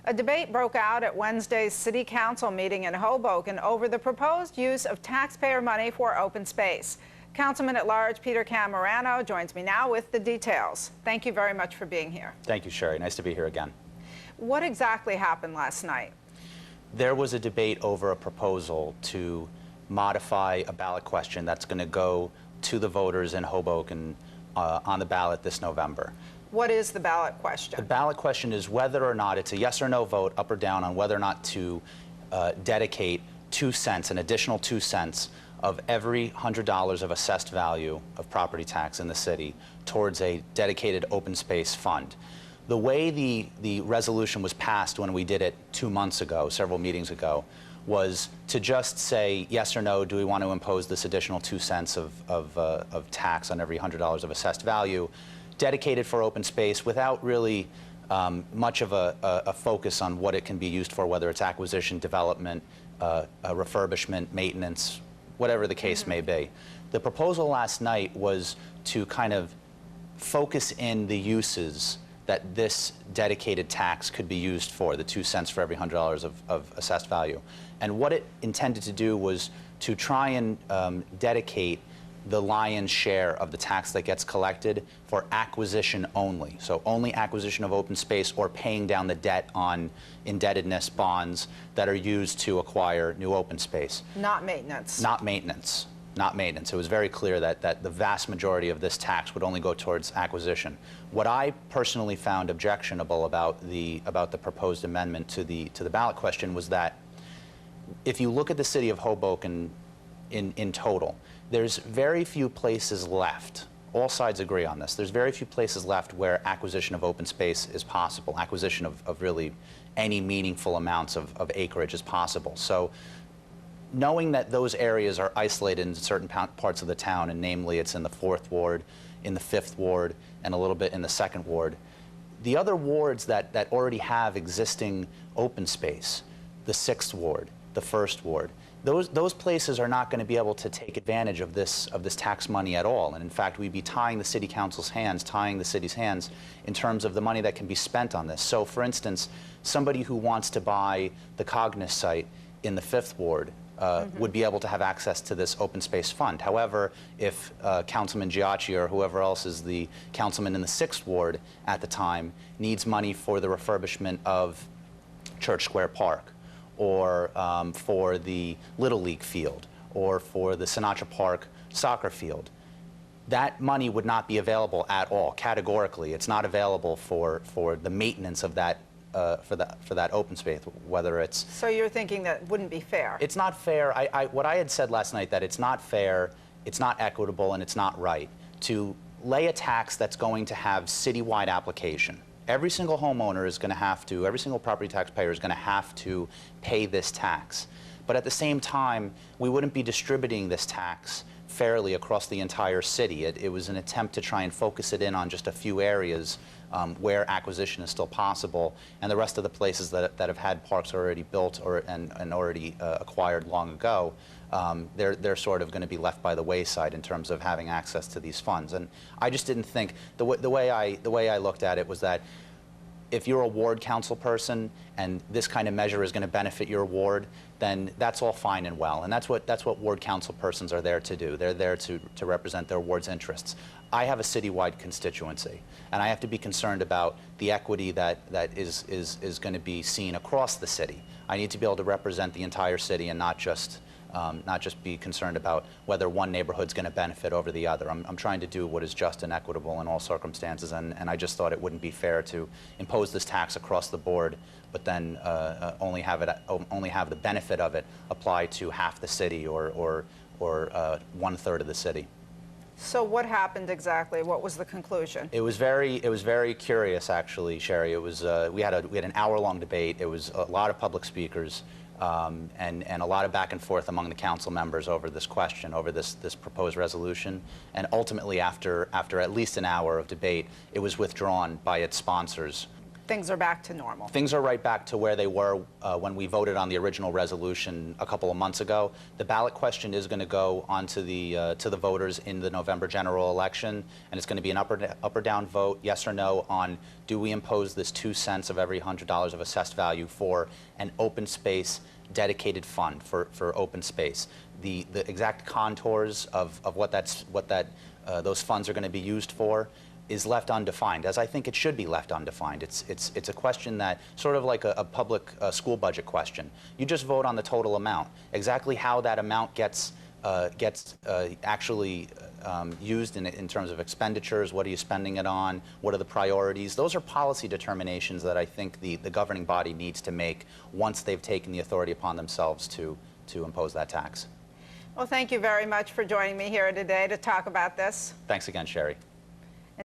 A debate broke out at Wednesday's City Council meeting in Hoboken over the proposed use of taxpayer money for open space. Councilman-at-Large Peter Cammarano joins me now with the details. Thank you very much for being here. Thank you, Sherry. Nice to be here again. What exactly happened last night? There was a debate over a proposal to modify a ballot question that's going to go to the voters in Hoboken on the ballot this November. What is the ballot question? The ballot question is whether or not it's a yes or no vote, up or down, on whether or not to dedicate 2 cents, an additional 2 cents of every $100 of assessed value of property tax in the city towards a dedicated open space fund. The way the resolution was passed when we did it 2 months ago, several meetings ago, was to just say yes or no, do we want to impose this additional 2 cents of tax on every $100 of assessed value, dedicated for open space without really much of a focus on what it can be used for, whether it's acquisition, development, refurbishment, maintenance, whatever the case may be. The proposal last night was to kind of focus in the uses that this dedicated tax could be used for, the 2 cents for every $100 of assessed value. And what it intended to do was to try and dedicate the lion's share of the tax that gets collected for acquisition only. So only acquisition of open space or paying down the debt on indebtedness bonds that are used to acquire new open space. Not maintenance. Not maintenance. Not maintenance. It was very clear that the vast majority of this tax would only go towards acquisition. What I personally found objectionable about the proposed amendment to the ballot question was that if you look at the city of Hoboken in total, there's very few places left. All sides agree on this. There's very few places left where acquisition of open space is possible. Acquisition of really any meaningful amounts of acreage is possible. So knowing that those areas are isolated in certain parts of the town, and namely it's in the 4th Ward, in the 5th Ward, and a little bit in the 2nd Ward, the other wards that already have existing open space, the 6th Ward, the 1st Ward, those places are not going to be able to take advantage of this tax money at all. And in fact, we'd be tying the city council's hands, tying the city's hands in terms of the money that can be spent on this. So for instance, somebody who wants to buy the Cognis site in the 5th Ward would be able to have access to this open space fund. However, if Councilman Giacchi or whoever else is the councilman in the 6th Ward at the time needs money for the refurbishment of Church Square Park, or for the Little League field, or for the Sinatra Park soccer field, that money would not be available at all. Categorically, it's not available for the maintenance of that for that open space, whether it's... So you're thinking that wouldn't be fair? It's not fair. What I had said last night, that it's not fair, it's not equitable, and it's not right to lay a tax that's going to have citywide application. Every single homeowner is going to have to, every single property taxpayer is going to have to pay this tax. But at the same time, we wouldn't be distributing this tax fairly across the entire city. It was an attempt to try and focus it in on just a few areas where acquisition is still possible, and the rest of the places that have had parks already built and already acquired long ago, they're sort of going to be left by the wayside in terms of having access to these funds. And I just didn't think, the way I looked at it was that if you're a ward council person and this kind of measure is going to benefit your ward, then that's all fine and well. And that's what ward council persons are there to do. They're there to represent their ward's interests. I have a citywide constituency, and I have to be concerned about the equity that is going to be seen across the city. I need to be able to represent the entire city and not just be concerned about whether one neighborhood's going to benefit over the other. I'm trying to do what is just and equitable in all circumstances, and I just thought it wouldn't be fair to impose this tax across the board, but then only have the benefit of it apply to half the city or 1/3 of the city. So what happened exactly? What was the conclusion? It was very curious, actually, Sherry. It was we had an hour-long debate. It was a lot of public speakers. And a lot of back and forth among the council members over this question, over this proposed resolution. And ultimately, after at least an hour of debate, it was withdrawn by its sponsors. things are back to normal. Things are right back to where they were when we voted on the original resolution a couple of months ago. The ballot question is going to go on to the voters in the November general election, and it's going to be an up or down vote, yes or no, on do we impose this 2 cents of every $100 of assessed value for an open space dedicated fund for open space. The exact contours of what those funds are going to be used for is left undefined, as I think it should be left undefined. It's a question that, sort of like a public school budget question. You just vote on the total amount. Exactly how that amount gets actually used in terms of expenditures, what are you spending it on, what are the priorities, those are policy determinations that I think the governing body needs to make once they've taken the authority upon themselves to impose that tax. Well, thank you very much for joining me here today to talk about this. Thanks again, Sherry.